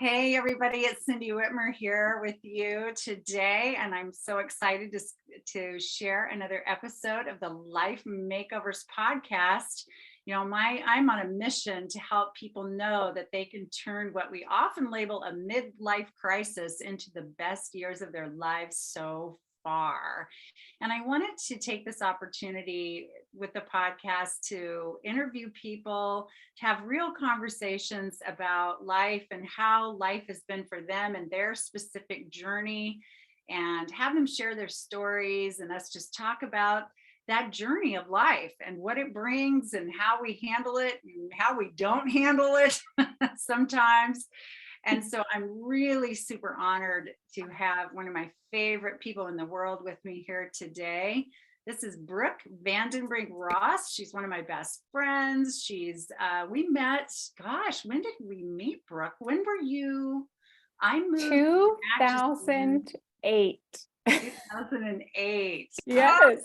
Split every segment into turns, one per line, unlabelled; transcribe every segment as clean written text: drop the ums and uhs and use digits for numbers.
Hey everybody, it's Cindy Whitmer here with you today, and I'm so excited to share another episode of the Life Makeovers podcast. I'm on a mission to help people know that they can turn what we often label a midlife crisis into the best years of their lives so far. And I wanted to take this opportunity with the podcast to interview people, to have real conversations about life and how life has been for them and their specific journey, and have them share their stories and us just talk about that journey of life and what it brings and how we handle it and how we don't handle it sometimes. And so I'm really super honored to have one of my favorite people in the world with me here today. This is Brooke Vandenbrink-Ross. She's one of my best friends. We met, gosh, when did we meet, Brooke? When were you? I moved to Atchison
2008.
2008.
Yes.
Oh,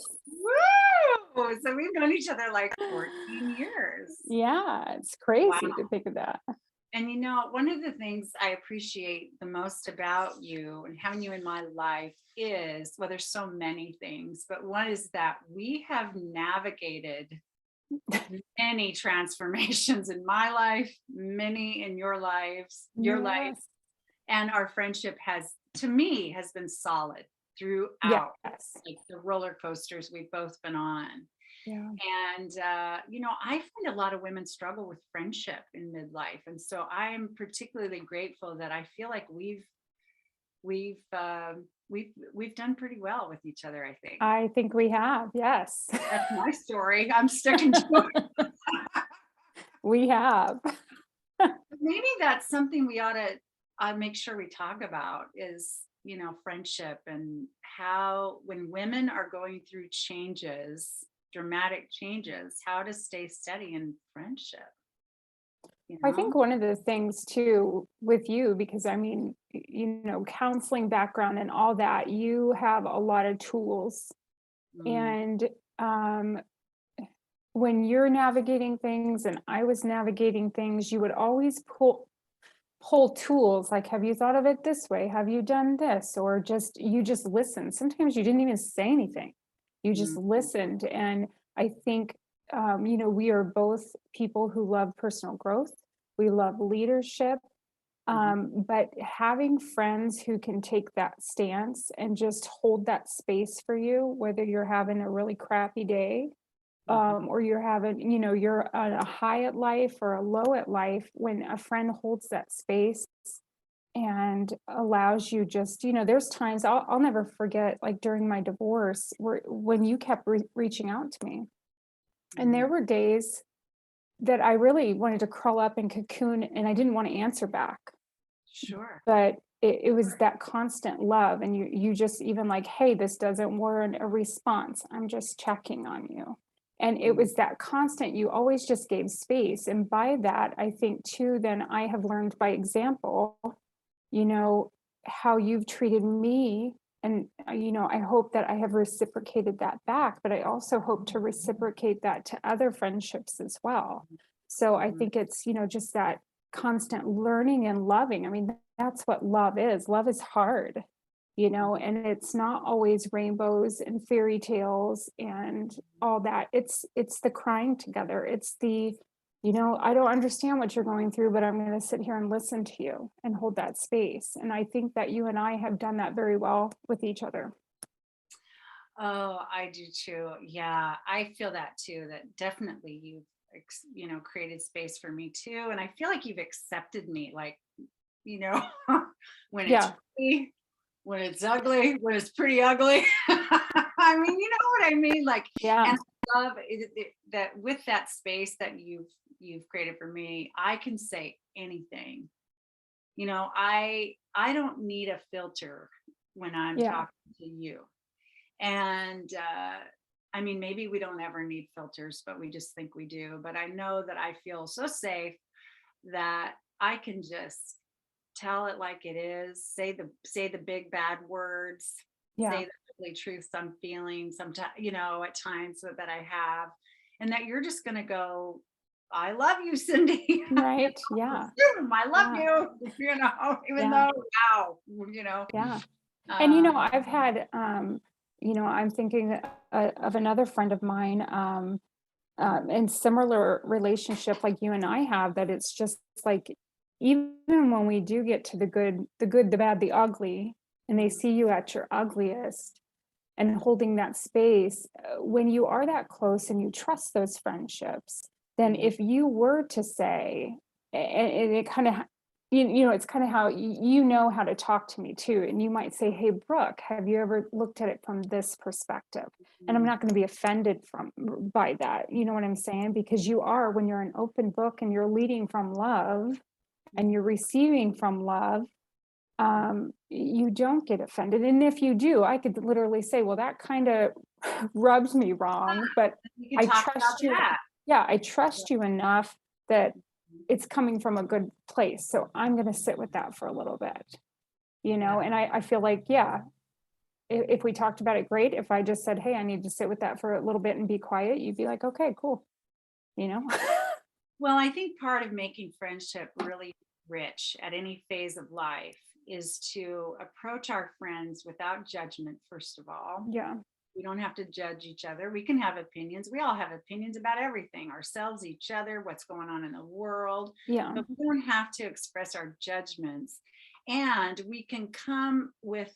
woo! So we've known each other like 14 years.
Yeah, it's crazy
Wow.
to think of that.
And one of the things I appreciate the most about you and having you in my life is, well, there's so many things, but one is that we have navigated many transformations in my life, many in your lives, your life. And our friendship to me, has been solid throughout,
Yes.
like the roller coasters we've both been on.
Yeah.
And, I find a lot of women struggle with friendship in midlife. And so I'm particularly grateful that I feel like we've done pretty well with each other, I think.
I think we have. Yes.
That's my story. I'm sticking to it.
We have.
Maybe that's something we ought to make sure we talk about is, friendship, and how when women are going through dramatic changes, how to stay steady in friendship.
I think one of the things too with you, because counseling background and all that, you have a lot of tools. And when you're navigating things and I was navigating things, you would always pull tools like, have you thought of it this way? Have you done this? Or you just listen. Sometimes you didn't even say anything. You just listened. And I think, we are both people who love personal growth. We love leadership. But having friends who can take that stance and just hold that space for you, whether you're having a really crappy day, or you're having, you're on a high at life or a low at life, when a friend holds that space and allows you there's times I'll never forget, like during my divorce, when you kept reaching out to me. And there were days that I really wanted to crawl up and cocoon and I didn't want to answer back.
Sure.
But it was that constant love. And you just even like, hey, this doesn't warrant a response. I'm just checking on you. And it was that constant, you always just gave space. And by that, I think too, then I have learned by example, how you've treated me. And, I hope that I have reciprocated that back, but I also hope to reciprocate that to other friendships as well. So I think it's, just that constant learning and loving. I mean, that's what love is. Love is hard, and it's not always rainbows and fairy tales and all that. It's the crying together. It's the, I don't understand what you're going through, but I'm going to sit here and listen to you and hold that space. And I think that you and I have done that very well with each other.
Oh, I do too. Yeah, I feel that too, that definitely you've created space for me too. And I feel like you've accepted me, like, when it's pretty, when it's ugly, when it's pretty ugly. I mean, you know what I mean? Like,
Yeah.
And I love that with that space that you've created for me, I can say anything. I don't need a filter when I'm talking to you. And I mean, maybe we don't ever need filters, but we just think we do. But I know that I feel so safe that I can just tell it like it is, say the big bad words, say the ugly truths I'm feeling sometimes, at times that I have, and that you're just going to go, I love you, Cindy.
Right. Yeah.
I love
Yeah.
you, even
Yeah.
though, wow,
Yeah. And,
um,
I've had, I'm thinking of another friend of mine, in similar relationship like you and I have, that it's just like, even when we do get to the good, the bad, the ugly, and they see you at your ugliest and holding that space, when you are that close and you trust those friendships, then
mhm,
if you were to say, and it kind of, it's kind of how you know how to talk to me too. And you might say, hey, Brooke, have you ever looked at it from this perspective? And I'm
mhm,
not going to be offended by that. You know what I'm saying? Because you are, when you're an open book and you're leading from love and you're receiving from love, you don't get offended. And if you do, I could literally say, well, that kind of rubs me wrong, but
we can
I
talk about
trust you.
that.
Yeah, I
Yeah.
trust you enough that it's coming from a good place. So I'm going to sit with that for a little bit,
Yeah.
and I feel like, yeah, if we talked about it, great. If I just said, hey, I need to sit with that for a little bit and be quiet, you'd be like, okay, cool, you know?
Well, I think part of making friendship really rich at any phase of life is to approach our friends without judgment, first of all.
Yeah,
We don't have to judge each other. We can have opinions. We all have opinions about everything, ourselves, each other, what's going on in the world.
yeah,
But we don't have to express our judgments. And we can come with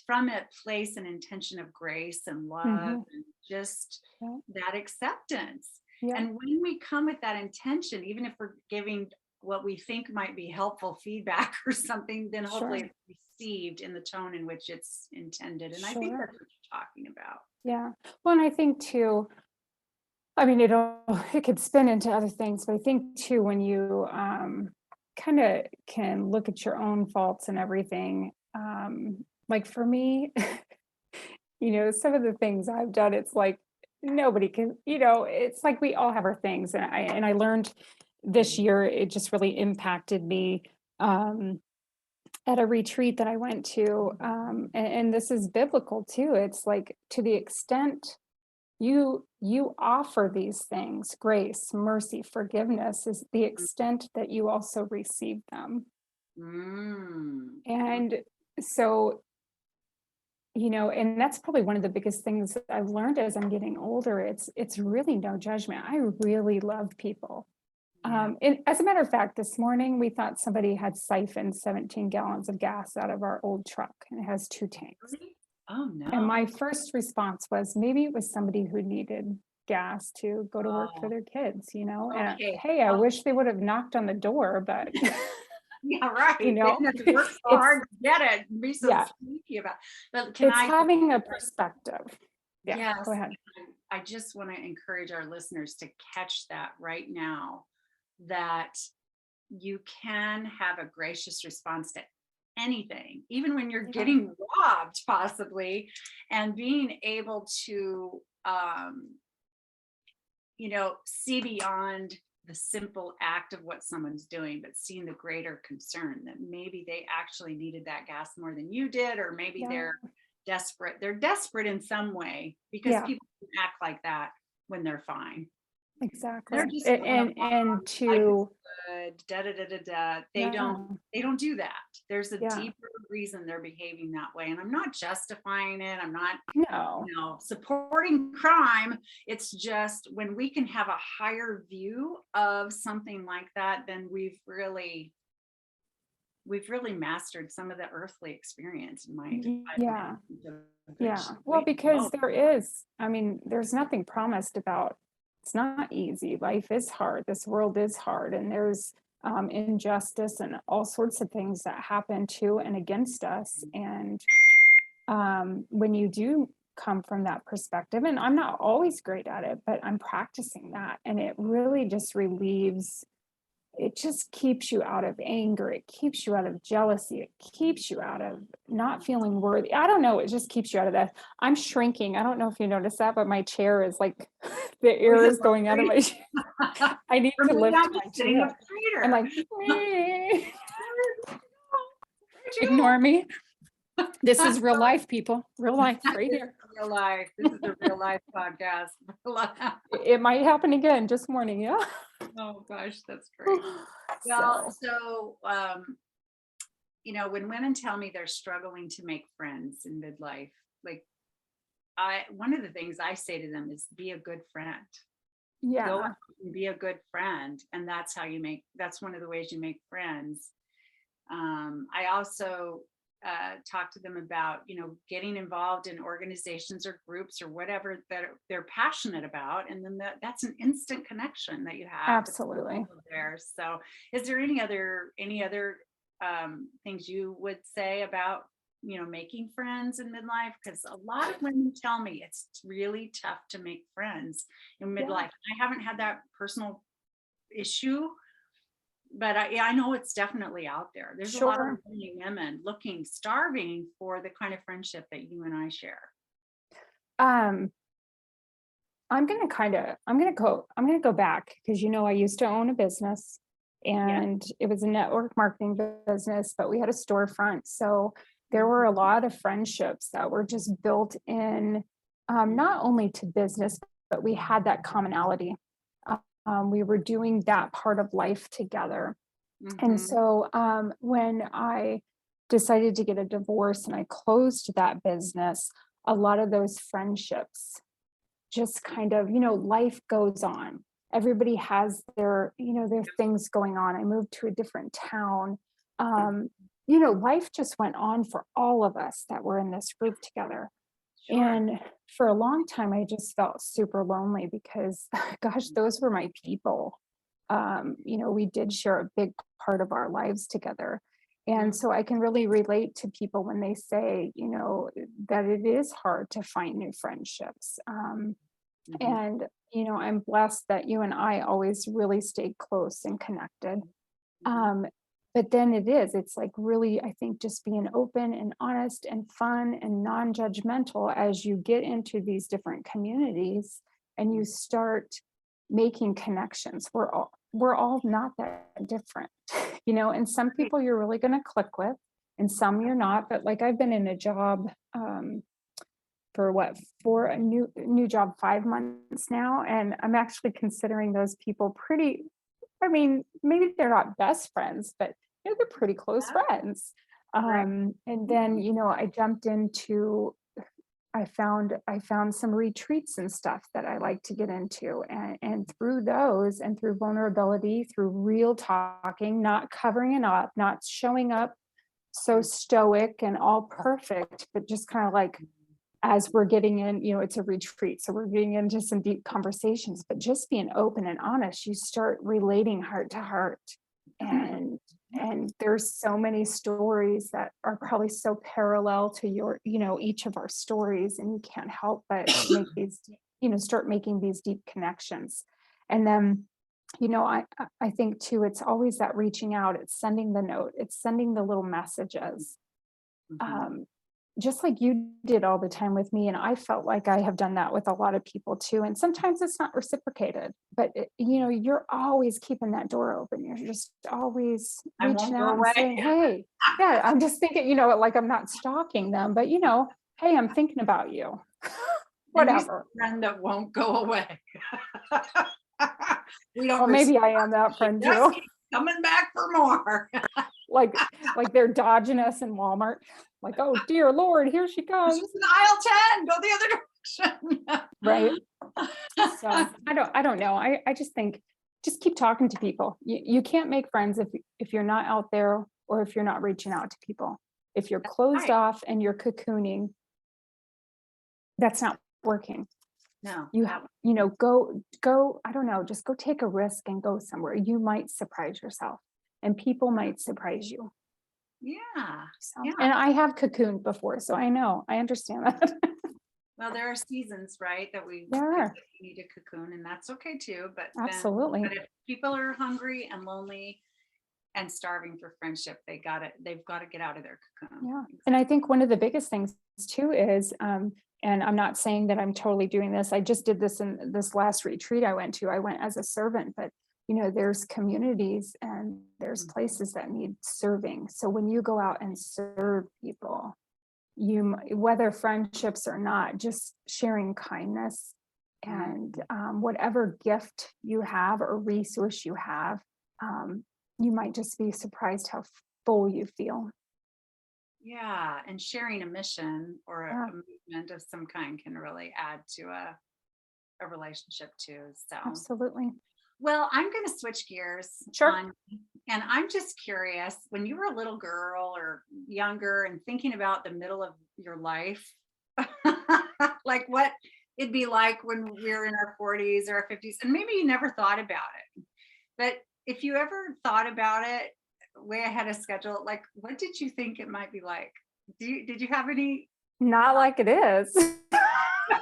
from a place and intention of grace and love
hmm,
and just
yeah,
that acceptance.
yeah,
And when we come with that intention, even if we're giving what we think might be helpful feedback or something, then hopefully
sure,
it's received in the tone in which it's intended. And I think
sure,
that's what you're talking about.
yeah. Well, and I think too, I mean, it could spin into other things, but I think too, when you kind of can look at your own faults and everything, like for me, some of the things I've done, it's like nobody can, it's like we all have our things. And I learned this
Mhm.
year, it just really impacted me at a retreat that I went to. And this is biblical too. It's like, to the extent you offer these things, grace, mercy, forgiveness, is the extent that you also receive them.
Mm.
And so, and that's probably one of the biggest things that I've learned as I'm getting older. It's really no judgment. I really love people.
Yeah.
And as a matter of fact, this morning we thought somebody had siphoned 17 gallons of gas out of our old truck, and it has 2 tanks.
Really? Oh
And
no.
my first response was, maybe it was somebody who needed gas to go to work for
Oh,
their kids, and
okay.
hey, I wish they would have knocked on the door, but
Yeah, right.
you
They
know,
didn't have to work so
it's
hard to get it and be so
yeah,
sneaky about. But can
it's
I just,
having a perspective. Yeah,
yes,
go ahead.
I just want to encourage our listeners to catch that right now, that you can have a gracious response to anything, even when you're
Yeah,
getting robbed, possibly, and being able to, see beyond the simple act of what someone's doing, but seeing the greater concern that maybe they actually needed that gas more than you did, or maybe
yeah,
they're desperate. They're desperate in some way, because
yeah,
people can act like that when they're fine. They're
exactly.
just
And
going
and,
along,
and
life is
to
good, da da da da da. They don't
yeah,
they don't do that. There's a
yeah,
deeper reason they're behaving that way. And I'm not justifying it. I'm not,
no,
supporting crime. It's just when we can have a higher view of something like that, then we've really mastered some of the earthly experience, in my
yeah.
opinion. A good
Yeah, well,
way to
because
go.
there's nothing promised about, it's not easy. Life is hard. This world is hard, and there's injustice and all sorts of things that happen to and against us. And when you do come from that perspective, and I'm not always great at it, but I'm practicing that, and it really just relieves, it just keeps you out of anger. It keeps you out of jealousy. It keeps you out of not feeling worthy. I don't know. It just keeps you out of that. I'm shrinking. I don't know if you noticed that, but my chair is like the
Oh,
air
is it
is going out of my chair.
lovely?
I need
Or
to
maybe
lift
I'm
my
just sitting up
chair. I'm
straighter.
like, "Eh."
Where'd you
Ignore me. This
go?
is real life, people. Real life right
This is
here.
real life. This is a real life podcast.
It might happen again, just warning you.
Oh gosh, that's great. Well,
So
so when women tell me they're struggling to make friends in midlife, like I one of the things I say to them is be a good friend. Go out
yeah,
and be a good friend, and that's one of the ways you make friends. I also talk to them about getting involved in organizations or groups or whatever that they're passionate about, and then that's an instant connection that you have with the
absolutely.
people there. So is there any other things you would say about making friends in midlife? Because a lot of women tell me it's really tough to make friends in
Yeah,
midlife. I haven't had that personal issue, but yeah, I know it's definitely out there. There's a lot of
sure.
lonely women looking, starving for the kind of friendship that you and I share.
Um, I'm gonna go back because I used to own a business
Yeah.
and it was a network marketing business, but we had a storefront. So there were a
Mhm.
lot of friendships that were just built in, not only to business, but we had that commonality. We were doing that part of life together. And
Mhm.
so when I decided to get a divorce and I closed that business, a lot of those friendships just kind of, life goes on. Everybody has their things going on. I moved to a different town. Um, Life just went on for all of us that were in this group together.
Sure.
And for a long time, I just felt super lonely because, gosh, those were my people. We did share a big part of our lives together. And
Mhm.
so I can really relate to people when they say, that it is hard to find new friendships.
Mhm.
And I'm blessed that you and I always really stayed close and connected.
Mhm.
Um, but then it's like really, I think, just being open and honest and fun and non-judgmental as you get into these different communities and you start making connections. We're all not that different, and some
Right.
people you're really going to click with and some you're not. But like I've been in a job for a new job 5 months now, and I'm actually considering those people pretty. I mean, maybe they're not best friends, but they're pretty close
Yeah.
friends.
Right.
And then,
Mhm.
I jumped into I found some retreats and stuff that I like to get into. And through those and through vulnerability, through real talking, not covering it up, not showing up so
Mhm.
stoic and all perfect, but just kind of like as we're getting in, it's a retreat. So we're getting into some deep conversations, but just being open and honest, you start relating heart to heart. And and there's so many stories that are probably so parallel to each of our stories, and you can't help but make these, start making these deep connections. And then, I think too, it's always that reaching out, it's sending the note, it's sending the little messages.
Mhm.
um, just like you did all the time with me. And I felt like I have done that with a lot of people too. And sometimes it's not reciprocated, but you're always keeping that door open. You're just always
I
reaching
won't go
out and
away.
saying, hey, yeah, I'm just thinking, like I'm not stalking them, but hey, I'm thinking about you.
And you said
Whatever.
friend that won't go away. We don't
Or maybe I
reciprocate.
am that friend
Just
too.
keep coming back for more.
like they're dodging us in Walmart. Like, oh dear Lord, here she
This
comes.
was in aisle 10. Go the other
Right. So
direction.
I don't know. I just think just keep talking to people. You can't make friends if you're not out there or if you're not reaching out to people. If you're closed
Right.
off and you're cocooning, that's not working.
No,
You
that
go, I don't know, just go take a risk and go somewhere. You might surprise yourself and people might surprise you.
yeah.
So,
Yeah.
and I have cocooned before, so I know, I understand that.
Well, there are seasons, right, that we
There
feel
are,
like we need a cocoon, and that's okay too. But
absolutely.
if people are hungry and lonely and starving for friendship, they've got to get out of their cocoon.
Yeah. And I
Exactly.
think one of the biggest things too is, and I'm not saying that I'm totally doing this. I just did this in this last retreat I went to. I went as a servant, but there's communities and there's
Mhm.
places that need serving. So when you go out and serve people, whether friendships or not, just sharing kindness And whatever gift you have or resource you have, you might just be surprised how full you feel.
Yeah, and sharing a mission or
Yeah,
a movement of some kind can really add to a relationship too. So,
absolutely.
well, I'm going to switch gears
Sure.
on, and I'm just curious, when you were a little girl or younger and thinking about the middle of your life, like what it'd be like when we're in our 40s or our 50s, and maybe you never thought about it. But if you ever thought about it way ahead of schedule, like what did you think it might be like? Did you have any?
Not like it is.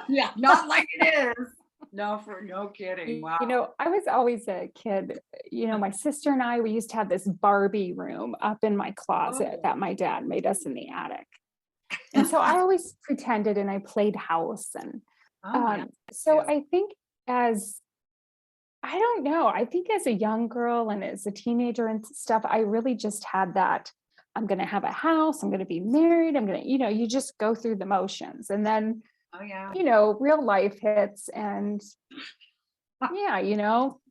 Yeah, not like it is. No, for no kidding. Wow.
I was always a kid. My sister and I, we used to have this Barbie room up in my closet
Oh,
that my dad made us in the attic. And so I always pretended and I played house. And
oh yeah.
so
Too.
I think as I don't know. I think as a young girl and as a teenager and stuff, I really just had that. I'm going to have a house. I'm going to be married. I'm going to, you just go through the motions. And then,
Oh yeah.
real life hits. And yeah,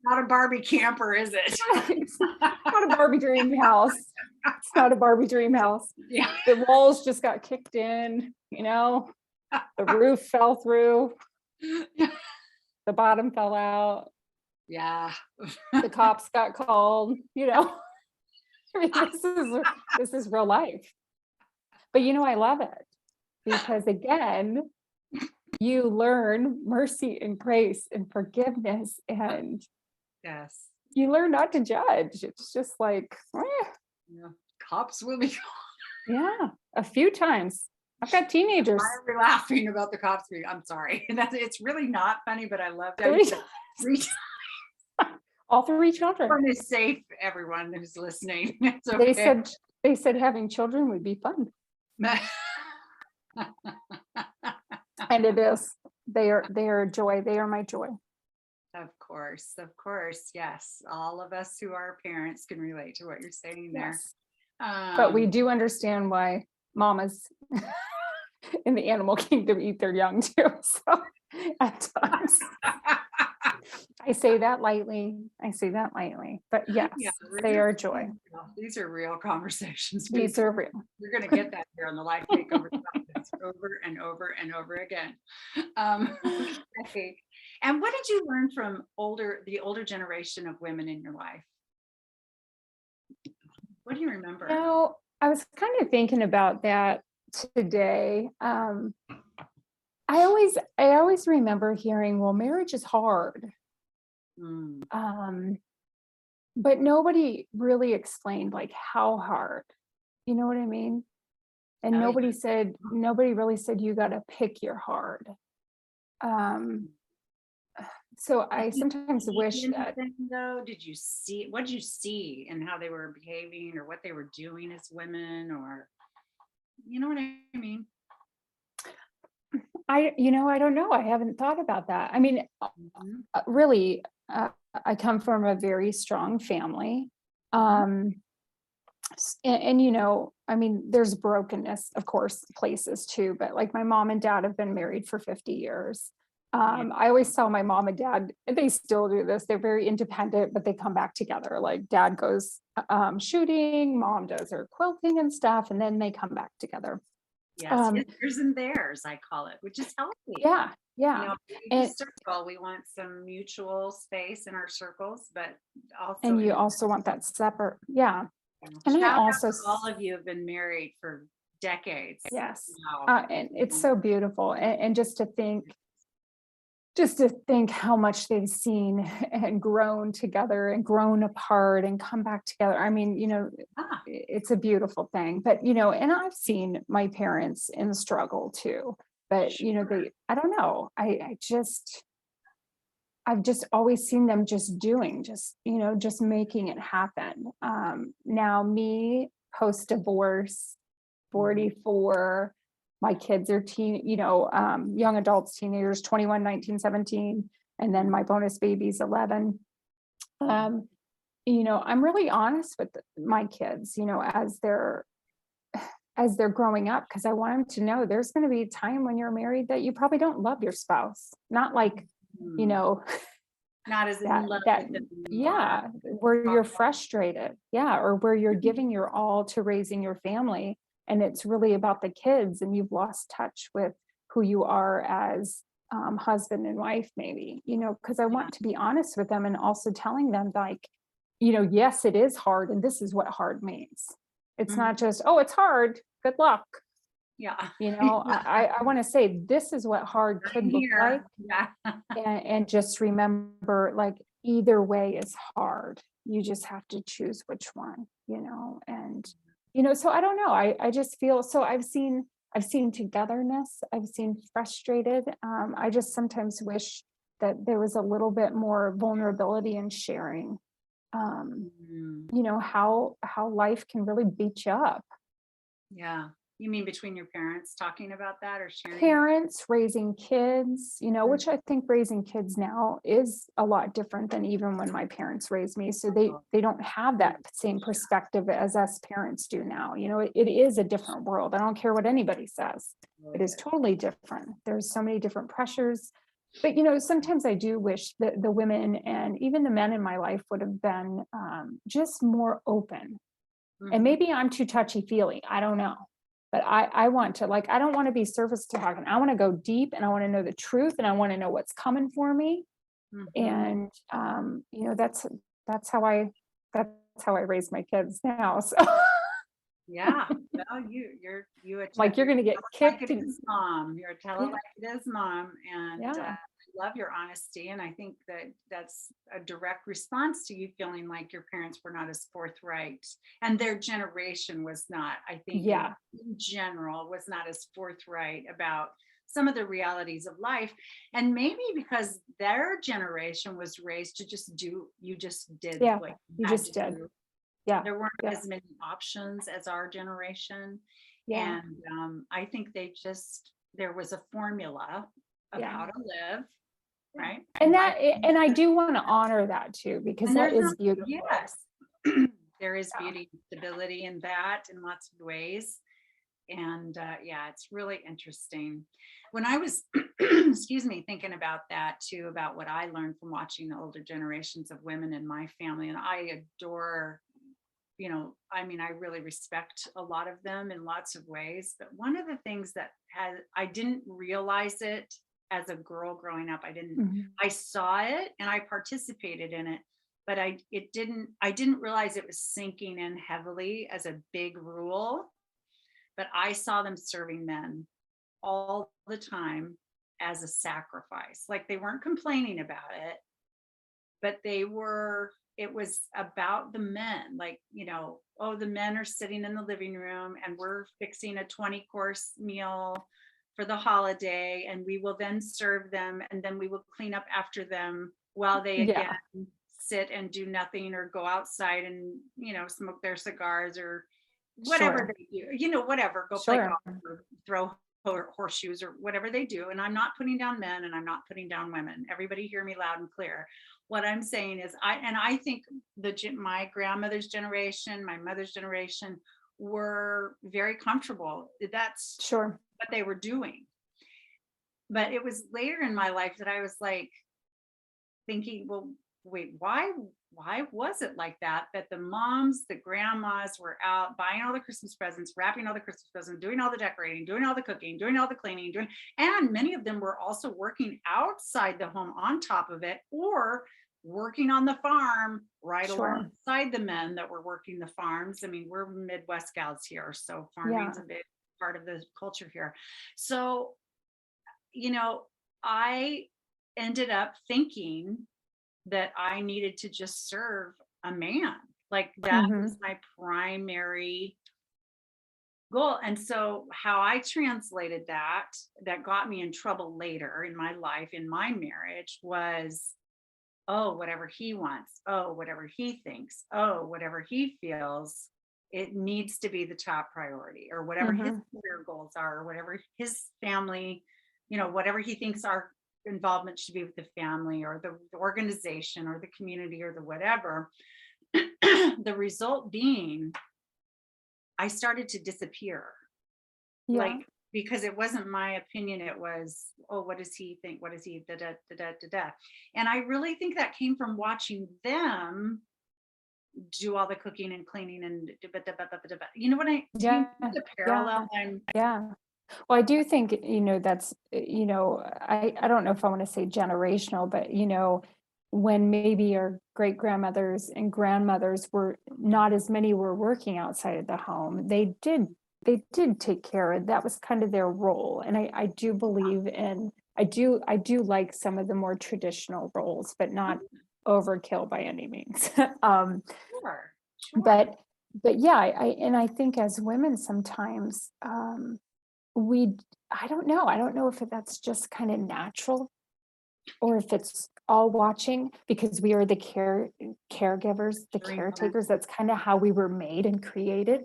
Not a Barbie camper, is it?
it's not a Barbie dream house. It's not a Barbie dream house.
Yeah.
The walls just got kicked in, the roof fell through, the bottom fell out,
Yeah.
the cops got called, I mean, this is real life. But I love it because again, you learn mercy and grace and forgiveness and
Yes.
you learn not to judge. It's just like,
Yeah. Cops will be.
yeah, a few times. I've got teenagers.
Why are we laughing about the cops being? I'm sorry. It's really not funny, but I love that.
Three,
Three
all three children.
Everyone is safe. Everyone who's listening. It's
They
okay.
said having children would be fun. And it is. They are a joy. They are my joy.
Of course, yes. All of us who are parents can relate to what you're saying there.
Yes. But we
Um,
do understand why mamas in the animal kingdom eat their young too. So at times I say that lightly. But yes,
yeah,
they are a joy.
these are real conversations.
These are real.
You're going to get that here on the Life Makeover podcast over and over and over again. Okay. And what did you learn from the older generation of women in your life? What do you remember?
I was kind of thinking about that today. I always remember hearing, well, marriage is hard.
Mm,
But nobody really explained like how hard. You know what I mean? And
oh, yeah.
nobody really said you got to pick your hard. So I
Did you
sometimes
see
wish that
anything, though? What did you see in how they were behaving or what they were doing as women, or you know what I mean?
I don't know. I haven't thought about that. I mean,
Mhm.
really, I come from a very strong family. Um, and I mean, there's brokenness, of course, places too, but like my mom and dad have been married for 50 years.
Yeah.
I always tell my mom and dad, they still do this. They're very independent, but they come back together. Like dad goes shooting, mom does her quilting and stuff, and then they come back together.
Yes,
Um,
yours and theirs, I call it, which is healthy.
yeah, yeah.
Each
And
circle, we want some mutual space in our circles, but also
and you also want that separate, yeah. And I
shout out
also
to all of you who have been married for decades.
yes,
Wow.
and it's so beautiful, and just to think how much they've seen and grown together and grown apart and come back together. I mean,
Ah,
it's a beautiful thing. But and I've seen my parents in the struggle too. But
sure.
I don't know. I've just always seen them just doing, just making it happen. Now me post divorce,
Mhm.
44, my kids are young adults, teenagers, 21, 19, 17, and then my bonus baby's 11. Um, I'm really honest with my kids, as they're growing up, because I want them to know there's going to be a time when you're married that you probably don't love your spouse. Not like you know,
Not as in
that
love
that
with them anymore.
yeah, where you're frustrated. Yeah, or where you're giving your all to raising your family and it's really about the kids and you've lost touch with who you are as husband and wife maybe, because I
Yeah.
want to be honest with them and also telling them like, yes, it is hard and this is what hard means. It's
Mhm.
not just, oh, it's hard, good luck.
Yeah.
I want to say this is what hard
I'm
could look like
here. Yeah.
and just remember like either way is hard. You just have to choose which one, and so I don't know. I just feel so I've seen togetherness, I've seen frustrated. I just sometimes wish that there was a little bit more vulnerability and sharing. Um,
Mhm.
how life can really beat you up.
Yeah. You mean between your parents talking about that or sharing?
Parents raising kids,
Mm.
which I think raising kids now is a lot different than even when my parents raised me. So they don't have that same perspective as us parents do now. It is a different world. I don't care what anybody says. It
Really
is
is.
totally different. There's so many different pressures. But sometimes I do wish that the women and even the men in my life would have been just more open. And
Mhm.
maybe I'm too touchy-feely, I don't know. But I want to, like, I don't wanna be surface talking. I wanna go deep, and I wanna know the truth, and I wanna know what's coming for me.
Mhm.
And, that's how I raise my kids now, so,
Yeah. Well,
like, you're
you're
gonna
tell
get
it like
kicked
it
and
is, mom. You're tell it
yeah,
like it is, mom. And
yeah,
I love your honesty. And I think that that's a direct response to you feeling like your parents were not as forthright, and their generation was not. I think
yeah,
in general was not as forthright about some of the realities of life, and maybe because their generation was raised to just do. You just did
yeah,
what you
you
had to
just did.
do.
Yeah,
There weren't
yeah,
as many options as our generation.
yeah,
And I think there was a formula of
yeah.
how to live, right?
And
And life,
and I do wanna honor that too, because
and
that
there's no,
is beautiful.
yes, there is
Yeah,
beauty and stability in that in lots of ways. And yeah, it's really interesting. When I was, excuse me, thinking about that too, about what I learned from watching the older generations of women in my family, and I adore, I mean, I really respect a lot of them in lots of ways. But one of the things that I didn't realize it as a girl growing up.
mhm,
I saw it and I participated in it, but I didn't realize it was sinking in heavily as a big rule. But I saw them serving men all the time as a sacrifice. Like they weren't complaining about it, but it was about the men, like, oh, the men are sitting in the living room and we're fixing a 20-course meal for the holiday, and we will then serve them, and then we will clean up after them while they again
yeah,
sit and do nothing or go outside and smoke their cigars or whatever
sure,
they do, whatever, go play
sure,
golf or throw horseshoes or whatever they do. And I'm not putting down men and I'm not putting down women. Everybody hear me loud and clear. What I'm saying is I think my grandmother's generation, my mother's generation were very comfortable. That's
sure.
what they were doing. But it was later in my life that I was like thinking, well, wait, why was it like that? That the moms, the grandmas were out buying all the Christmas presents, wrapping all the Christmas presents, doing all the decorating, doing all the cooking, doing all the cleaning, and many of them were also working outside the home on top of it, or working on the farm right
Sure.
alongside the men that were working the farms. I mean, we're Midwest gals here, so farming's a
Yeah.
big part of the culture here. So, you know, I ended up thinking that I needed to just serve a man. Like that was
Mhm.
my primary goal. And so how I translated that got me in trouble later in my life, in my marriage, was, oh, whatever he wants, oh, whatever he thinks, oh, whatever he feels, it needs to be the top priority, or whatever his
Mhm.
career goals are, or whatever his family, whatever he thinks our involvement should be with the family or the organization or the community or the whatever. The result being I started to disappear. Like
Yeah.
because it wasn't my opinion. It was, oh, what does he think? What does he da da da da da da? And I really think that came from watching them do all the cooking and cleaning and you know what I do you
Yeah,
see the parallel?
yeah, yeah. Well, I do think, that's, I don't know if I want to say generational, but, when maybe our great grandmothers and grandmothers were not as many were working outside of the home, they did take care of that was kind of their role. And I do believe in, I do like some of the more traditional roles, but not overkill by any means.
Sure, sure.
But yeah, I think as women sometimes, we I don't know if that's just kind of natural or if it's all watching because we are the caregivers, the
Dream woman.
caretakers. That's kind of how we were made and created.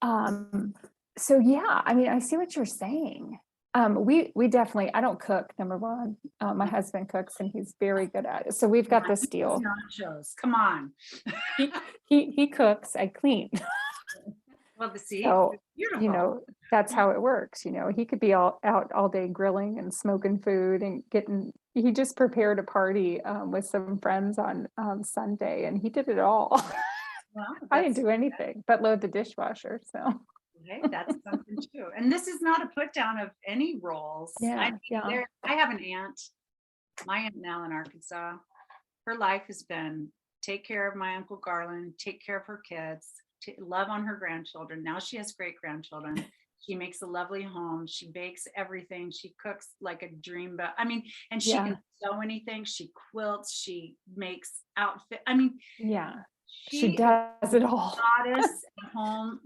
Um, so yeah, I mean, I see what you're saying. We definitely, I don't cook, number one. My husband cooks and he's very good at it. So we've
Come
got
on,
this
eat those
deal.
nachos. Come on.
He cooks, I clean.
Well, the see,
So,
it's beautiful.
that's how it works. He could be all out all day grilling and smoking food and he just prepared a party with some friends on Sunday and he did it all.
Well,
I didn't
that's
do anything but load the dishwasher. So
hey, that's something too. And this is not a put down of any roles. I
yeah,
mean,
yeah,
I have an aunt, my aunt Nell in Arkansas. Her life has been take care of my Uncle Garland, take care of her kids, love on her grandchildren. Now she has great grandchildren. She makes a lovely home. She bakes everything. She cooks like a dream. But I mean, and she can
yeah,
sew anything. She quilts. She makes outfit. I mean,
yeah. She
she is
does it all.
goddess at home,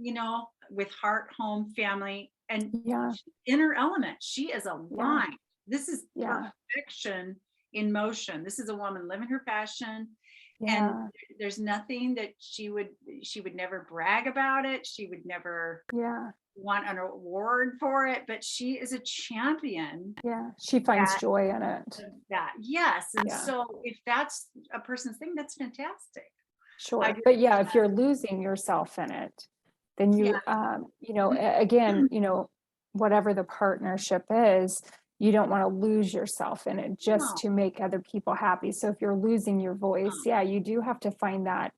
with heart, home, family, and
Yeah,
in her element. She is
yeah,
aligned. This is
yeah,
perfection in motion. This is a woman living her passion, and
yeah,
there's nothing that she would never brag about it. She would never
yeah,
want an award for it, but she is a champion
yeah. She finds
that
joy in it.
that yes. And
Yeah.
so if that's a person's thing, that's fantastic. I
Sure.
just
But yeah, if you're losing yourself in it, then
yeah.
again, whatever the partnership is, you don't want to lose yourself in it just
No,
to make other people happy. So if you're losing your voice,
no.
yeah, you do have to find that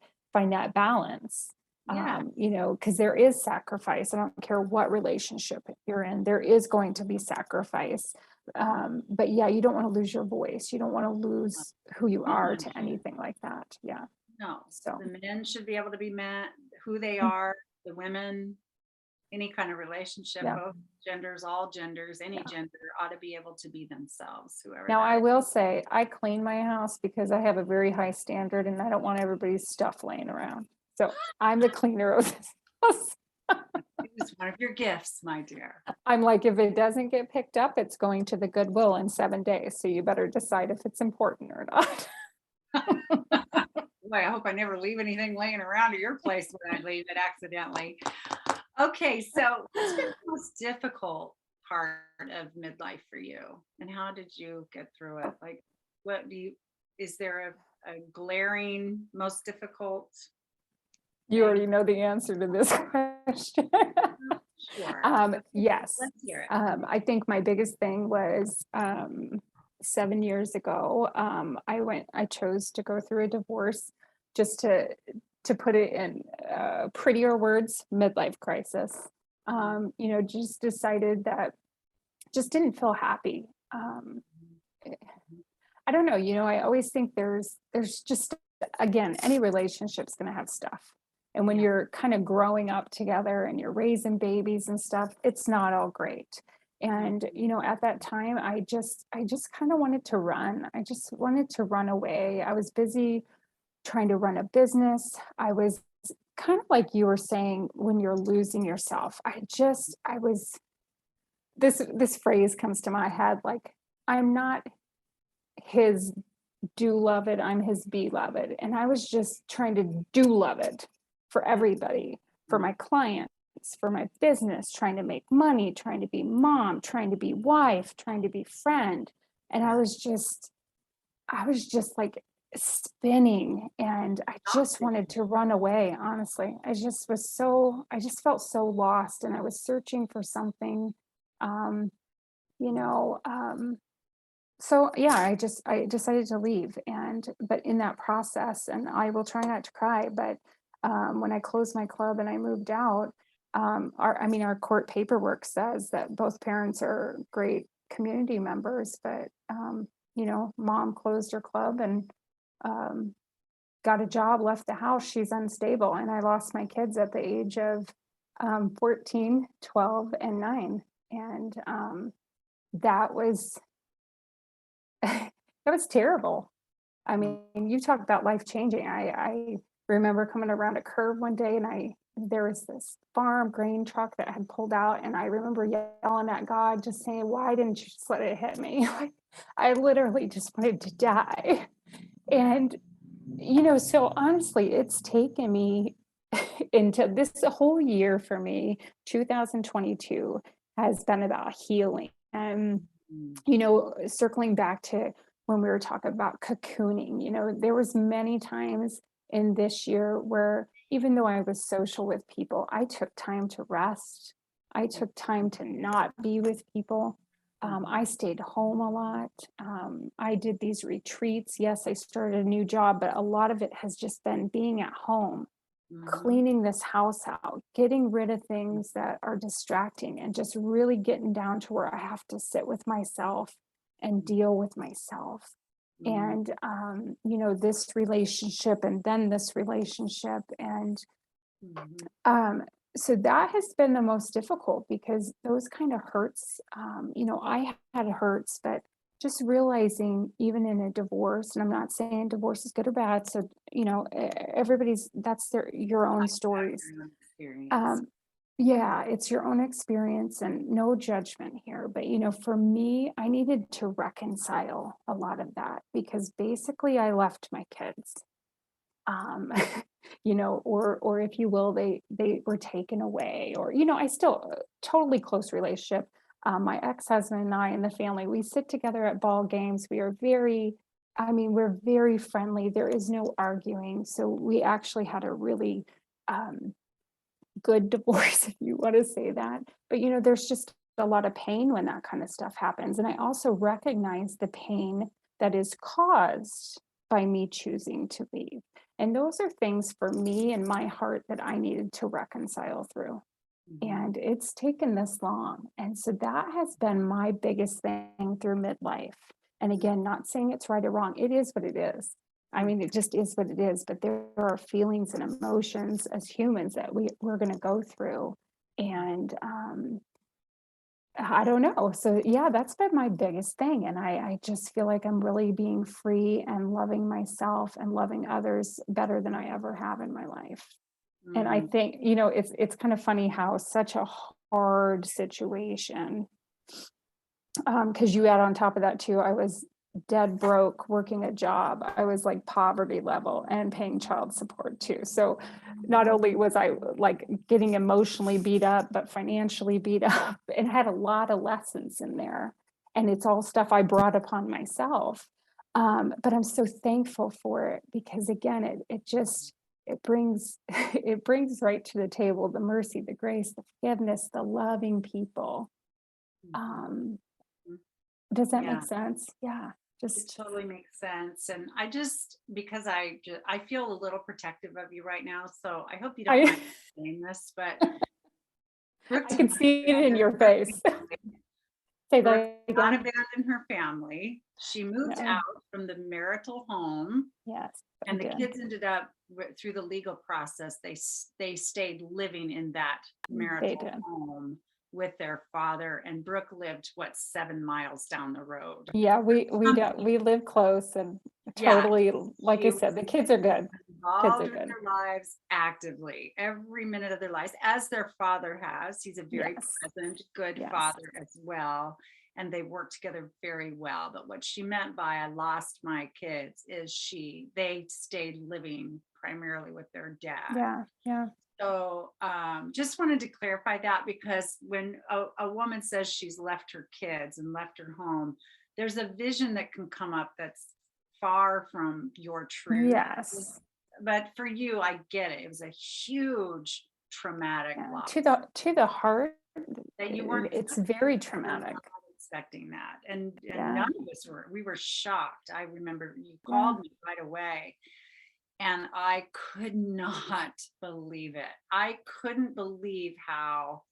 balance.
Yeah.
Because there is sacrifice. I don't care what relationship you're in, there is going to be sacrifice. But yeah, you don't want to lose your voice. You don't want to lose who you
No
are
one
to
should.
anything like that. Yeah.
No.
So,
The men should be able to be met who they
mm,
are, the women, any kind of relationship,
yeah,
both genders, all genders, any
yeah.
gender ought to be able to be themselves, whoever
Now,
that
I
is.
will say I clean my house because I have a very high standard and I don't want everybody's stuff laying around. So I'm the cleaner of this house.
It was one of your gifts, my dear.
I'm like, if it doesn't get picked up, it's going to the Goodwill in 7 days. So you better decide if it's important or not.
Boy, I hope I never leave anything laying around at your place when I leave it accidentally. Okay, so what's been the most difficult part of midlife for you? And how did you get through it? Like, what do you, is there a glaring most difficult
You
thing?
already know the answer to this question.
Sure. Okay,
Yes.
let's hear it.
I think my biggest thing was 7 years ago. I chose to go through a divorce just to put it in prettier words, midlife crisis.
Uh-huh.
Just decided that just didn't feel happy. I don't know, I always think there's just again, any relationship's going to have stuff. And when
Yeah.
you're kind of growing up together and you're raising babies and stuff, it's not all great.
No.
And at that time I just kind of wanted to run. I just wanted to run away. I was busy trying to run a business. I was kind of like you were saying when you're losing yourself. I was this phrase comes to my head like I'm not his do love it, I'm his beloved. And I was just trying to do love it for
Yeah.
everybody, for my clients, for my business, trying to make money, trying to be mom, trying to be wife, trying to be friend. And
Yeah.
I was just like spinning and I just
Exhausted.
wanted to run away, honestly. I just felt so lost and I was searching for something Um, you know, so yeah, I decided to leave, but in that process, and I will try not to cry, but when I closed my club and I moved out, our court paperwork says that both parents are great community members, but mom closed her club and um, got a job, left the house. She's unstable, and I lost my kids at the age of 14, 12, and 9, and that was that was terrible. I
Mm.
mean, you talk about life changing. I remember coming around a curve one day and there was this farm grain truck that had pulled out, and I remember yelling at God, just saying, "Why didn't you just let it hit me?" Like, I literally just wanted to die. And so honestly, it's taken me into this whole year for me, 2022 has been about healing. And
Mm.
circling back to when we were talking about cocooning, there was many times in this year where even though I was social with people, I took time to rest. I took time to not be with people. I stayed home a lot. I did these retreats. Yes, I started a new job, but a lot of it has just been being at home,
Mhm.
cleaning this house out, getting rid of things that are distracting, and just really getting down to where I have to sit with myself and deal with myself.
Mhm.
And, this relationship and then this relationship. And
Mhm.
um, so that has been the most difficult because those kind of hurts, I had hurts, but just realizing even in a divorce, and I'm not saying divorce is good or bad. So, everybody's, that's your own stories.
Background experience.
Um, yeah, it's your own experience and no judgment here. But, for me, I needed to reconcile a lot of that because basically I left my kids, um, or if you will, they were taken away, or I still totally close relationship. My ex-husband and I and the family, we sit together at ball games. We are very, I mean, we're very friendly. There is no arguing. So we actually had a really um, good divorce, if you want to say that. But there's just a lot of pain when that kind of stuff happens. And I also recognize the pain that is caused by me choosing to leave. And those are things for me and my heart that I needed to reconcile through.
Mhm.
And it's taken this long. And so that has been my biggest thing through midlife. And again, not saying it's right or wrong, it is what it is. I mean, it just is what it is. But there are feelings and emotions as humans that we're going to go through. And I don't know. So, yeah, that's been my biggest thing. And I just feel like I'm really being free and loving myself and loving others better than I ever have in my life. And I
Mm.
think, it's kind of funny how such a hard situation, because you add on top of that too, I was dead broke working a job. I was like poverty level and paying child support too. So not only was I like getting emotionally beat up, but financially beat up, and had a lot of lessons in there. And it's all stuff I brought upon myself. But I'm so thankful for it because again, it brings it brings right to the table the mercy, the grace, the forgiveness, the loving people.
Mhm.
Um,
Mhm.
does that make
Yeah,
sense? Yeah,
it
just
totally makes sense. And I just, because I feel a little protective of you right now. So I hope you don't mind
I
saying this, but Brooke
I
did
can
not
see it in
abandon
your
her
face.
family.
Say
Brooke
that
did not
again.
abandon her family. She moved
No.
out from the marital home,
Yes, I
and the
did.
kids ended up through the legal process. They stayed living in that
They
marital
did.
home with their father, and Brooke lived 7 miles down the road.
Yeah, we live close and
Yeah,
totally, like I
she
said, the
was
kids are good. Kids are
involved with
good.
their lives actively, every minute of their lives, as their father has. He's a very
Yes.
present, good
Yes.
father as well. And they work together very well. But what she meant by I lost my kids is they stayed living primarily with their dad.
Yeah. Yeah.
So just wanted to clarify that because when a woman says she's left her kids and left her home, there's a vision that can come up that's far from your truth.
Yes.
But for you, I get it. It was a huge traumatic
Yeah.
loss.
To the heart,
that you weren't
it's very
were
traumatic.
not expecting that. And
Yeah.
none of us were. We were shocked. I remember you
Yeah.
called me right away and I could not believe it. I couldn't believe how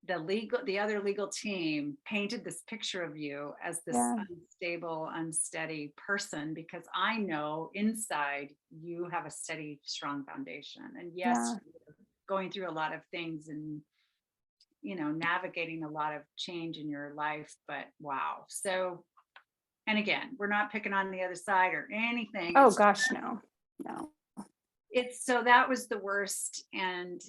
the other legal team painted this picture of you as this
Yeah.
unstable, unsteady person, because I know inside you have a steady, strong foundation. And yes,
Yeah.
you're going through a lot of things and navigating a lot of change in your life, but wow. So, and again, we're not picking on the other side or anything.
Oh gosh, no. No.
It's so that was the worst. And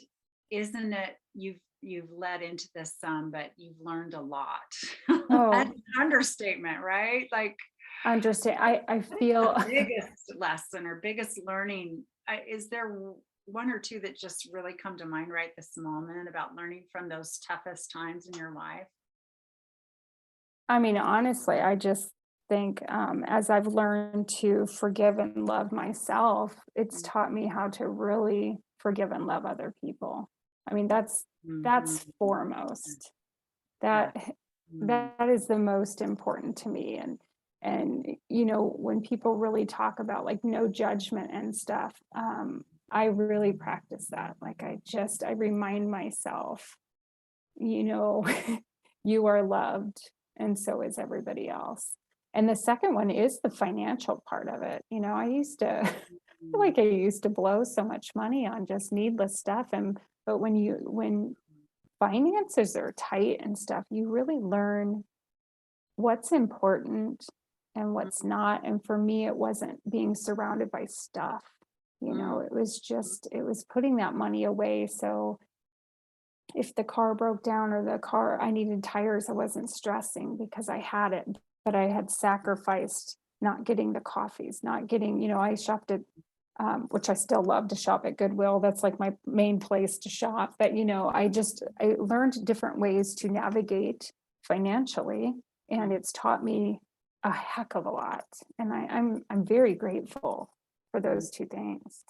isn't it, you've led into this some, but you've learned a lot. That's
Oh,
an understatement, right? Like,
understand. I
what is
feel
the biggest lesson or biggest learning? Is there one or two that just really come to mind right this moment about learning from those toughest times in your life?
I mean, honestly, I just think, as I've learned to forgive and love myself, it's taught me how to really forgive and love other people. I mean,
Mhm.
that's foremost.
Yeah.
That
Mm.
that is the most important to me. And when people really talk about like no judgment and stuff, I really practice that. Like I remind myself, you know, you are loved and so is everybody else. And the second one is the financial part of it. I used to feel
Mm.
like I used to blow so much money on just needless stuff. But when finances are tight and stuff, you really learn what's important and
Mm.
what's not. And for me, it wasn't being surrounded by stuff.
Mm.
It was putting that money away. So if the car broke down or I needed tires, I wasn't stressing because I had it, but I had sacrificed not getting the coffees, not getting, I shopped at, which I still love to shop at Goodwill. That's like my main place to shop. But, I learned different ways to navigate financially, and
Mm.
it's taught me a heck of a lot. And I'm very grateful for
Mm.
those two things.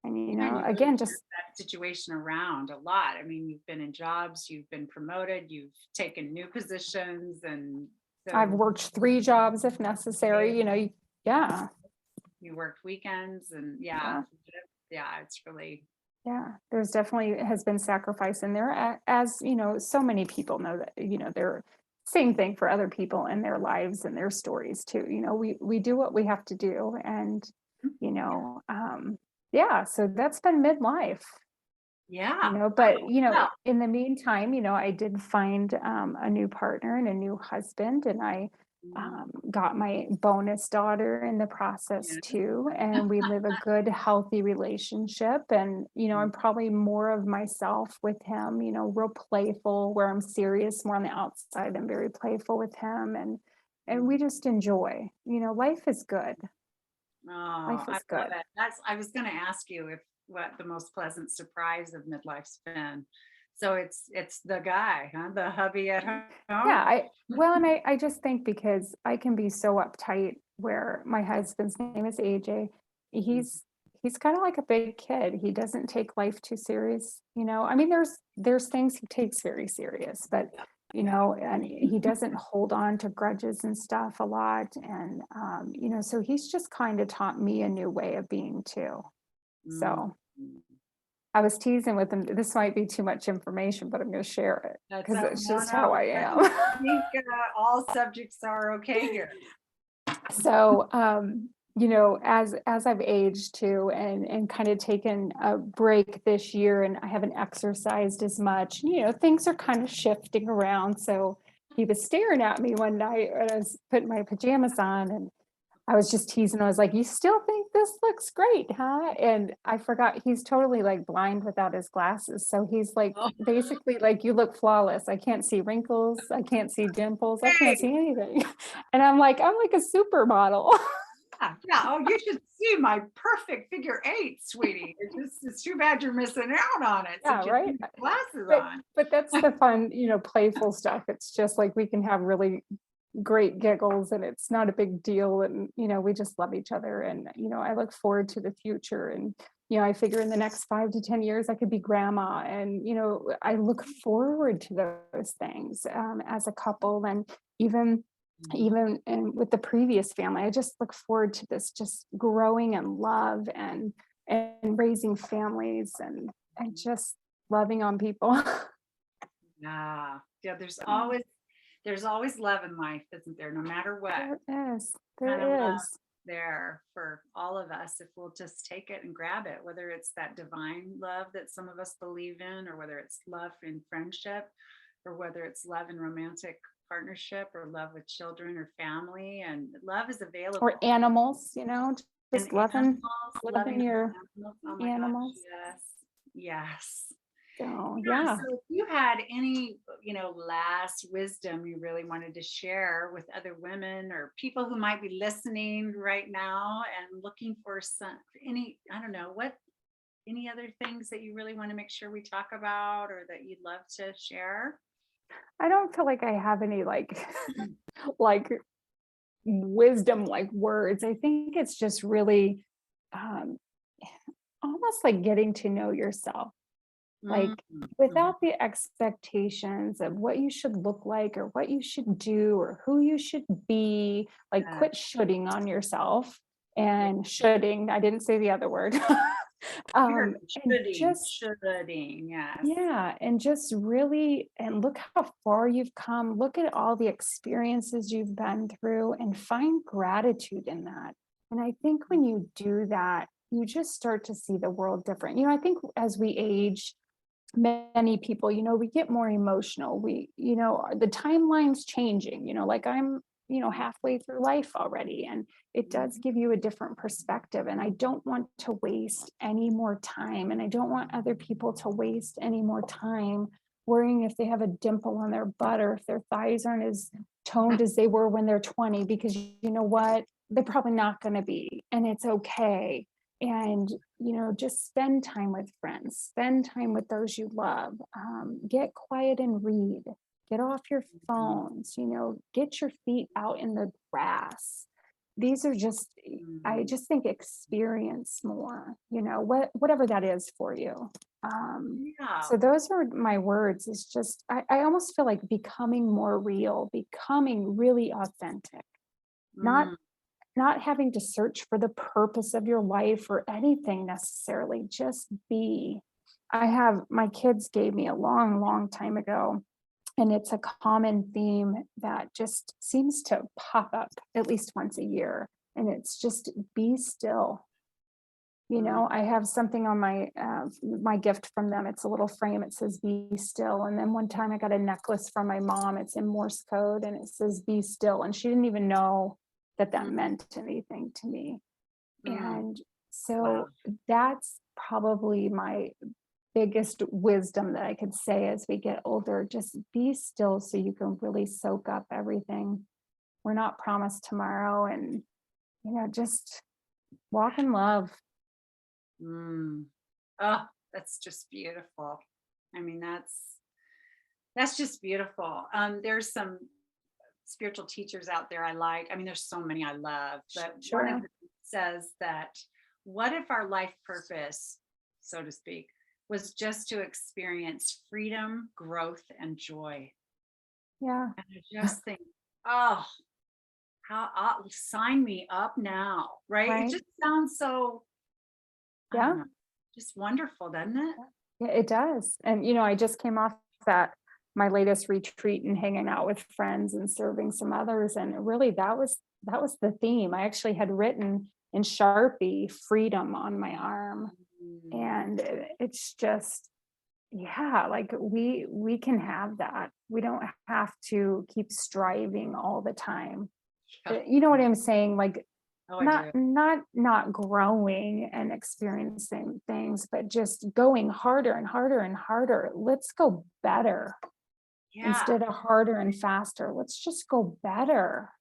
And,
And you really
again,
turned
just
that situation around a lot. I mean, you've been in jobs, you've been promoted, you've taken new positions, and
I've
so
worked 3 jobs if necessary, yeah,
you worked weekends, and yeah,
yeah,
yeah, it's really
yeah. There's definitely has been sacrifice in there, as, so many people know that, they're same thing for other people in their lives and their stories too. We do what we have to do, and,
yeah,
yeah, so that's been midlife.
yeah.
But,
Well,
in the meantime, I did find, a new partner and a new husband, and I,
mm,
got my bonus daughter in the process
yeah.
too, and we live a good, healthy relationship, and,
Mm.
I'm probably more of myself with him, real playful, where I'm serious more on the outside. I'm very playful with him, and we
Mm.
just enjoy, life is good.
Oh,
Life
I
is
love
good.
it. I was going to ask you if what the most pleasant surprise of midlife's been. So it's the guy, huh? The hubby at home.
Yeah, and I just think because I can be so uptight where my husband's name is AJ.
Mm.
He's kind of like a big kid. He doesn't take life too serious. I mean, there's things he takes very serious, but and he doesn't hold on to grudges and stuff a lot. And so he's just kind of taught me a new way of being too.
Mm.
So
Mm.
I was teasing with him. This might be too much information, but I'm going to share it
That's
because it's
no,
just how
no.
I
I
am.
think all subjects are okay here.
So, as I've aged too, and kind of taken a break this year, and I haven't exercised as much, things are kind of shifting around. So he was staring at me one night when I was putting my pajamas on, and I was just teasing. I was like, "You still think this looks great, huh?" And I forgot he's totally like blind without his glasses. So he's like
Oh,
basically like, "You look flawless. I can't see wrinkles. I can't see dimples. I can't
hey,
see anything." And I'm like a supermodel.
yeah, yeah. Oh, you should see my perfect figure eight, sweetie. It's too bad you're missing out on it
Yeah,
since you
right?
have glasses
But
on.
but that's the fun, playful stuff. It's just like we can have really great giggles and it's not a big deal. And, we just love each other. And, I look forward to the future. And, I figure in the next 5 to 10 years, I could be grandma. And, I look forward to those things as a couple. And even and with the previous family, I just look forward to this just growing in love and raising families and just loving on people.
Yeah. Yeah.
So,
There's always love in life, isn't there? No matter what
there is.
kind of
There
love
is.
there for all of us, if we'll just take it and grab it, whether it's that divine love that some of us believe in, or whether it's love in friendship, or whether it's love in romantic partnership, or love with children or family. And love is
Or
available.
animals,
And
just loving
animals,
loving
loving
your
animals. Oh my gosh,
animals.
yes. Yes.
So
Yeah.
yeah.
So if you had any, last wisdom you really wanted to share with other women or people who might be listening right now and looking for I don't know, any other things that you really want to make sure we talk about or that you'd love to share?
I don't feel like I have any like wisdom like words. I think it's just really um almost like getting to know yourself.
Mm,
Like
mhm.
without the expectations of what you should look like or what you should do or who you should be, like
Yeah,
quit shoulding on yourself
yeah.
and shoulding. I didn't say the other word.
Sure.
And
Shoulding,
just
shoulding, yes.
yeah, and just really and look how far you've come. Look at all the experiences you've been through and find gratitude in that. And I think when you do that, you just start to see the world different. I think as we age, many people, we get more emotional. The timeline's changing, like I'm, halfway through life already. And it does
Mhm.
give you a different perspective. And I don't want to waste any more time. And I don't want other people to waste any more time worrying if they have a dimple on their butt or if their thighs aren't as toned as they were when they're 20, because you know what? They're probably not going to be. And it's okay. And just spend time with friends, spend time with those you love, get quiet and read, get off your phones, get your feet out in the grass. These are just, I
Mhm.
just think experience more, whatever that is for you.
Yeah.
So those are my words. Is just, I almost feel like becoming more real, becoming really authentic, not
Mm.
not having to search for the purpose of your life or anything necessarily, just be. My kids gave me a long, long time ago, and it's a common theme that just seems to pop up at least once a year. And it's just be still.
Mm.
I have something on my gift from them. It's a little frame. It says "Be still." And then one time I got a necklace from my mom. It's in Morse code, and it says "Be still." And she didn't even know that that
Mm.
meant anything to me.
Mm.
And
Wow.
so that's probably my biggest wisdom that I could say as we get older. Just be still so you can really soak up everything. We're not promised tomorrow, and just walk in love.
Mm. Oh, that's just beautiful. I mean, that's just beautiful. There's some spiritual teachers out there I like. I mean, there's so many I love, but one of
Sure.
them says that what if our life purpose, so to speak, was just to experience freedom, growth, and joy?
Yeah.
And I just think, oh, how sign me up now, right? It
Right.
just sounds so, I
Yeah.
don't know, just wonderful, doesn't it?
Yeah, it does. And I just came off that my latest retreat and hanging out with friends and serving some others. And really that was the theme. I actually had written in Sharpie freedom on my arm.
Mm.
And it's just, yeah, like we can have that. We don't have to keep striving all the time.
Yeah.
You know what I'm saying? Like
Oh, I
not
do.
not growing and experiencing things, but just going harder and harder and harder. Let's go better
Yeah.
instead of harder and faster. Let's just go better,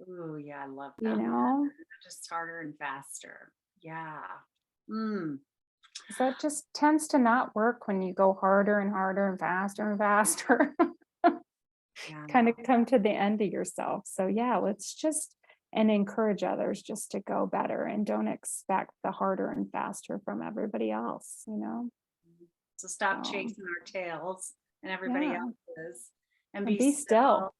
Ooh, yeah, I love
you
that.
know?
Just harder and faster. Yeah. Mm.
'Cause that just tends to not work when you go harder and harder and faster and faster.
Yeah.
kind of come to the end of yourself. So yeah, let's just and encourage others just to go better and don't expect the harder and faster from everybody else, you know?
So stop
So
chasing our tails and everybody
yeah,
else's, and
and
be
be
still
still.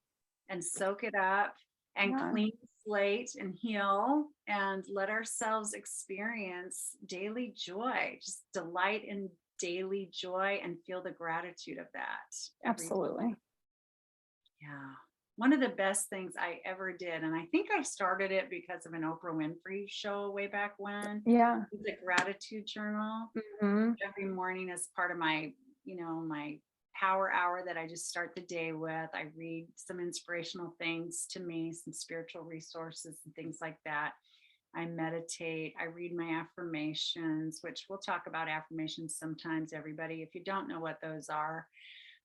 and soak it up and
Yeah,
clean the slate and heal and let ourselves experience daily joy. Just delight in daily joy and feel the gratitude of that every day.
absolutely.
Yeah. One of the best things I ever did, and I think I started it because of an Oprah Winfrey show way back when,
Yeah.
was a gratitude journal
Hmm.
every morning as part of my, my power hour that I just start the day with. I read some inspirational things to me, some spiritual resources and things like that. I meditate, I read my affirmations, which we'll talk about affirmations sometimes, everybody, if you don't know what those are.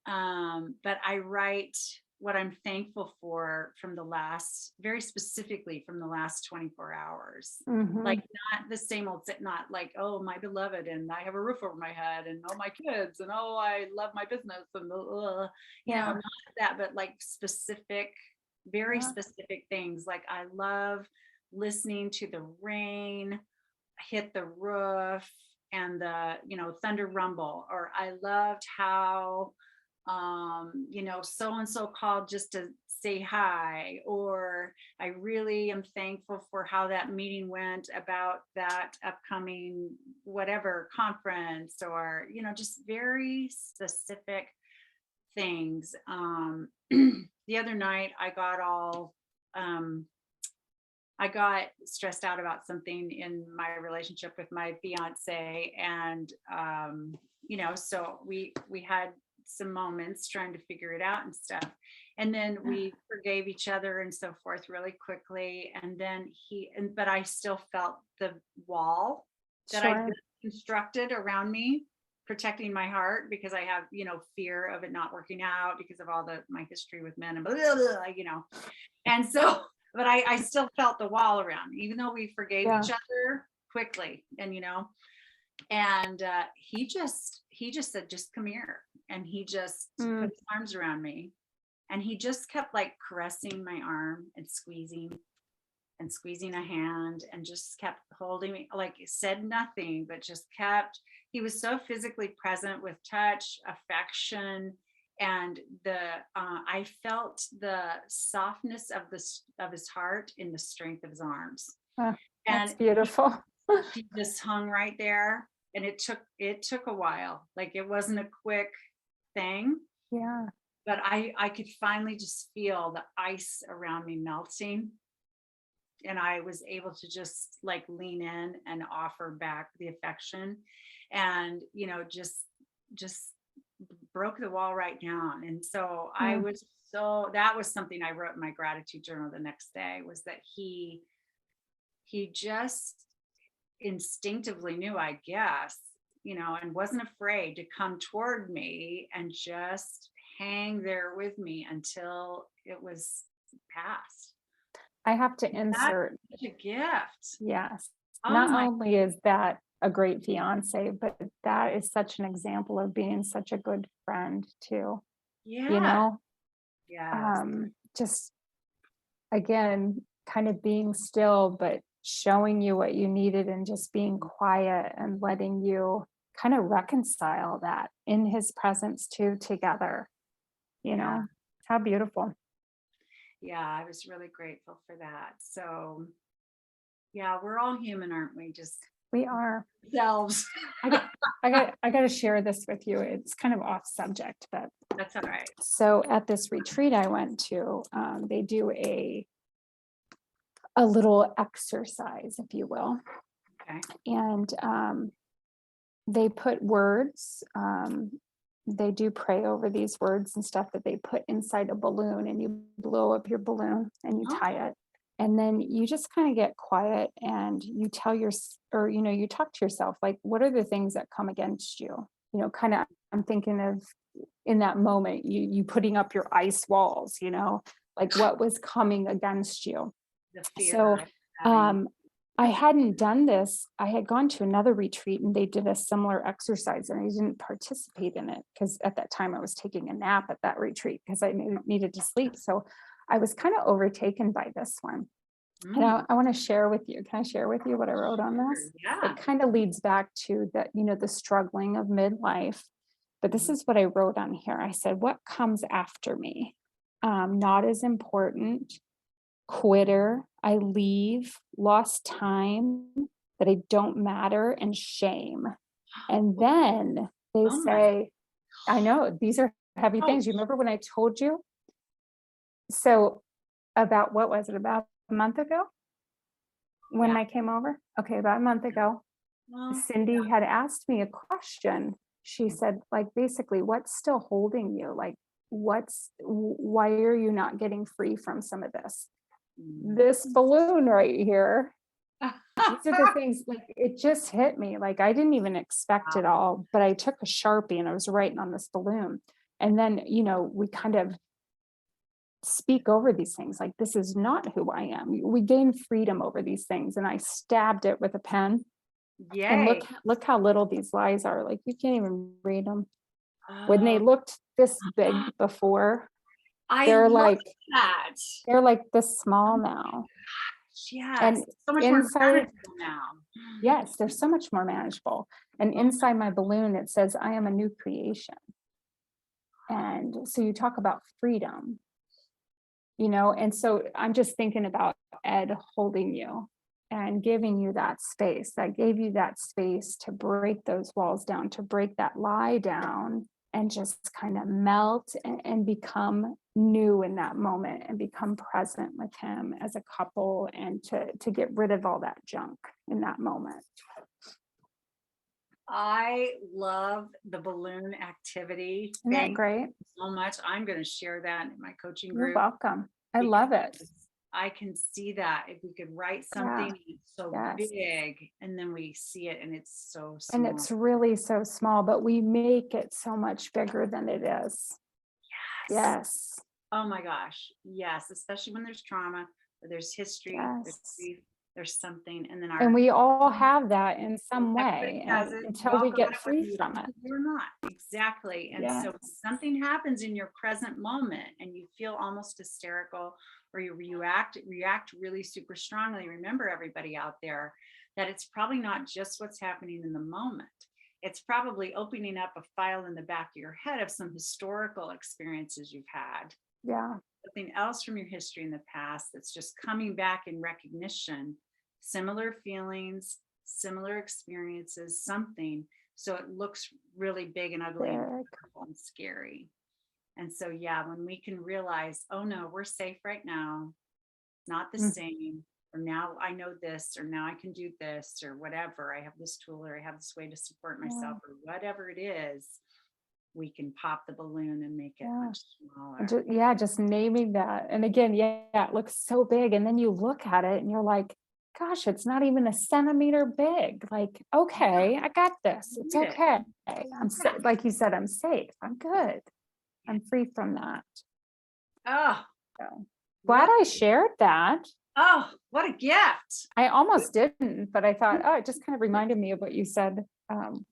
But I write what I'm thankful for from the last, very specifically from the last 24 hours.
Hmm.
Like not the same old, not like, oh, my beloved, and I have a roof over my head, and oh, my kids, and oh, I love my business, and
Yeah.
not that, but like specific, very
Yeah.
specific things. Like I love listening to the rain hit the roof and the thunder rumble, or I loved how so and so called just to say hi, or I really am thankful for how that meeting went about that upcoming whatever conference, or just very specific things. The other night I got stressed out about something in my relationship with my fiance, and so we had some moments trying to figure it out and stuff, and then we forgave each other and so forth really quickly. And then but I still felt the wall that I'd
Sure.
constructed around me, protecting my heart, because I have fear of it not working out because of all my history with men and blah, blah, blah. And so, but I still felt the wall around me, even though we forgave
Yeah.
each other quickly. And he just said, just come here. And he just put
Mm.
his arms around me, and he just kept like caressing my arm and squeezing a hand, and just kept holding me, like said nothing, but just kept, he was so physically present with touch, affection, and I felt the softness of his heart in the strength of his arms.
Ah, that's
And
beautiful.
he just hung right there, and it took a while. Like it wasn't a quick thing,
Yeah.
but I could finally just feel the ice around me melting, and I was able to just like lean in and offer back the affection, and just broke the wall right down. And so
Mm.
that was something I wrote in my gratitude journal the next day, was that he just instinctively knew, I guess, and wasn't afraid to come toward me and just hang there with me until it was past.
I have to
That's
insert,
such a gift.
yes.
Oh
Not
my,
only is that a great fiance, but that is such an example of being such a good friend too, you
yeah,
know?
yes.
Just again, kind of being still, but showing you what you needed and just being quiet and letting you kind of reconcile that in his presence too together, you
Yeah,
know? How beautiful.
yeah, I was really grateful for that. So yeah, we're all human, aren't we? Just
We are.
selves.
I got I got to share this with you. It's kind of off subject, but
That's all right.
so at this retreat I went to, they do a little exercise, if you will,
Okay.
and they put words. They do pray over these words and stuff that they put inside a balloon, and you blow up your balloon and you
Oh,
tie it, and then you just kind of get quiet and you tell or you talk to yourself, like, what are the things that come against you, kind of. I'm thinking of, in that moment, you putting up your ice walls, like what was coming against you.
the fear
So
of
um
having.
I hadn't done this. I had gone to another retreat and they did a similar exercise and I didn't participate in it because at that time I was taking a nap at that retreat because I needed to sleep. So I was kind of overtaken by this one. And
Mm,
I want to share with you. Can I share with you what I wrote on
sure.
this?
Yeah.
It kind of leads back to that, the struggling of midlife. But this
Mhm.
is what I wrote on here. I said, what comes after me? Not as important, quitter, I leave, lost time, that I don't matter, and shame. And then they
Oh my,
say, I know these are heavy
oh,
things. You remember when I told you? So about what was it, about a month ago when
yeah.
I came over? Okay, about a month ago,
Well,
Cindy had asked me a question. She said, like, basically, what's still holding you? Like, why are you not getting free from some of this?
mm.
This balloon right here. These are the things, like, it just hit me. Like, I didn't even expect it
Wow.
all, but I took a Sharpie and I was writing on this balloon. And then, we kind of speak over these things. Like, this is not who I am. We gain freedom over these things. And I stabbed it with a pen. And
Yay.
look how little these lies are. Like, you can't even read them. When they
Oh,
looked this big
I
before, they're
love
like
that.
they're like this
Oh
small
my
now.
gosh, yes.
And
So much more
inside,
manageable now.
yes, they're so much more manageable. And
Oh,
inside my balloon, it says, I am a new creation. And so you talk about freedom, and so I'm just thinking about Ed holding you and giving you that space. I gave you that space to break those walls down, to break that lie down and just kind of melt and become new in that moment and become present with him as a couple and to get rid of all that junk in that moment.
I love the balloon activity.
Isn't that
Thank
great?
you so much. I'm going to share that in my coaching
You're
group
welcome. I
because
love it.
I can see that if we could write something
Yeah.
and it's so
Yes.
big and then we see it and it's so
And
small.
it's really so small, but we make it so much bigger than it is.
Yes.
Yes.
Oh my gosh. Yes. Especially when there's trauma or there's history, there's
Yes.
grief, there's something. And then
And
our
we all have that in some
everybody
way,
has
and
it. You
until we
all got
get
it whether
free
you
from
want
it.
to or not. Exactly. And
Yeah.
so something happens in your present moment and you feel almost hysterical or you react really super strongly. Remember, everybody out there, that it's probably not just what's happening in the moment. It's probably opening up a file in the back of your head of some historical experiences you've had,
Yeah.
something else from your history in the past that's just coming back in recognition, similar feelings, similar experiences, something. So it looks really big and ugly and
Big.
powerful and scary. And so, yeah, when we can realize, oh no, we're safe right now, not the
Mm.
same, or now I know this, or now I can do this, or whatever, I have this tool, or I have this way to support
Yeah.
myself, or whatever it is, we can pop the balloon and make it
Yeah.
much smaller.
Yeah, just naming that. And again, yeah, it looks so big. And then you look at it and you're like, gosh, it's not even a centimeter big. Like, okay, I got this. It's
Need it.
okay. I'm
Yeah.
like you said, I'm safe. I'm good. I'm free from that.
Oh,
So glad
what
I shared that.
oh, what a gift.
I almost didn't, but I thought, oh, it just kind of reminded me of what you said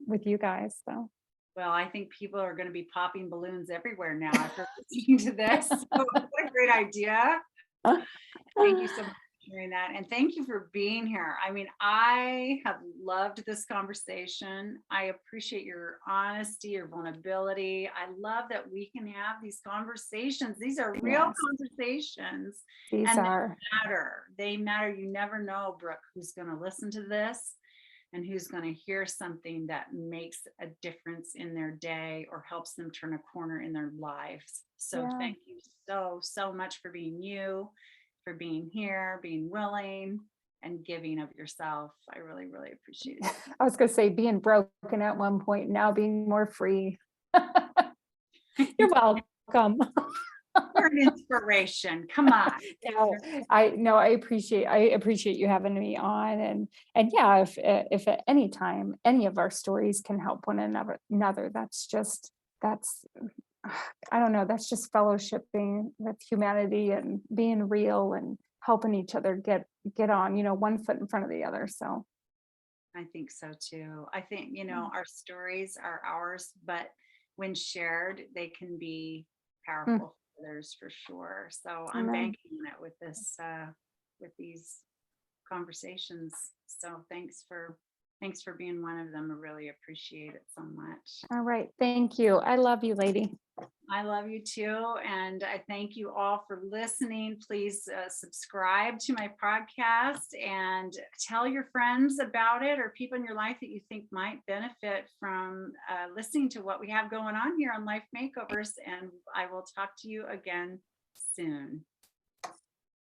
with you guys. So
Well, I think people are going to be popping balloons everywhere now after listening to this. So what a great idea. Thank you so much for sharing that. And thank you for being here. I mean, I have loved this conversation. I appreciate your honesty, your vulnerability. I love that we can have these conversations. These are real
yes,
conversations
these
and
are.
they matter. They matter. You never know, Brooke, who's going to listen to this and who's going to hear something that makes a difference in their day or helps them turn a corner in their lives. So
Yeah.
thank you so much for being you, for being here, being willing and giving of yourself. I really, really appreciate it.
I was going to say being broken at one point, now being more free. You're welcome.
You're an inspiration. Come on.
No, I appreciate you having me on, and yeah, if at any time any of our stories can help one another, that's I don't know, that's just fellowshipping with humanity and being real and helping each other get on, one foot in front of the other. So
I think so too. I think,
yeah.
our stories are ours, but when shared, they can be
Mm,
powerful for others for sure. So I'm
amen.
banking on it with with these conversations. So thanks for being one of them. I really appreciate it so much.
All right. Thank you. I love you, lady.
I love you too. And I thank you all for listening. Please subscribe to my podcast and tell your friends about it, or people in your life that you think might benefit from listening to what we have going on here on Life Makeovers. And I will talk to you again soon.